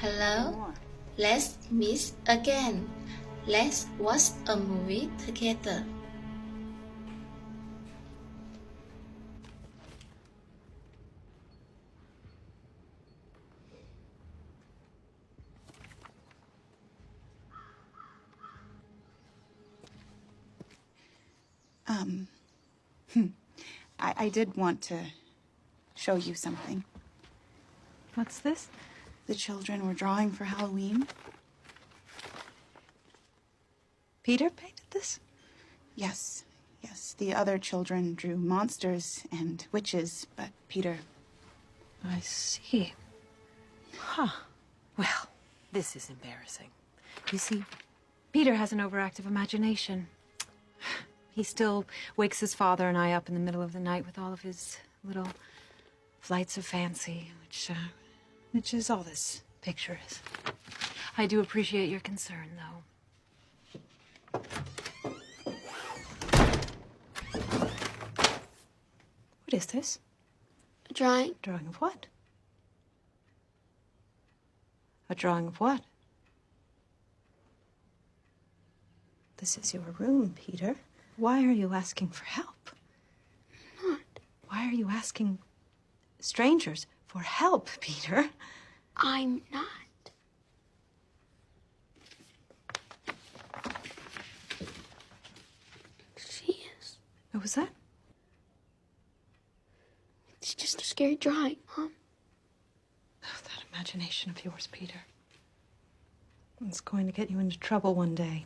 Hello, let's meet again. Let's watch a movie together. I did want to show you something. What's this? The children were drawing for Halloween. Peter painted this? Yes. The other children drew monsters and witches, but Peter... I see. Huh. Well, this is embarrassing. You see, Peter has an overactive imagination. He still wakes his father and I up in the middle of the night with all of his little flights of fancy, which is all this picture is. I do appreciate your concern, though. What is this? A drawing. Drawing of what? A drawing of what? This is your room, Peter. Why are you asking for help? I'm not. Why are you asking strangers for help, Peter? I'm not. She is. What was that? It's just a scary drawing, Mom. Oh, that imagination of yours, Peter. It's going to get you into trouble one day.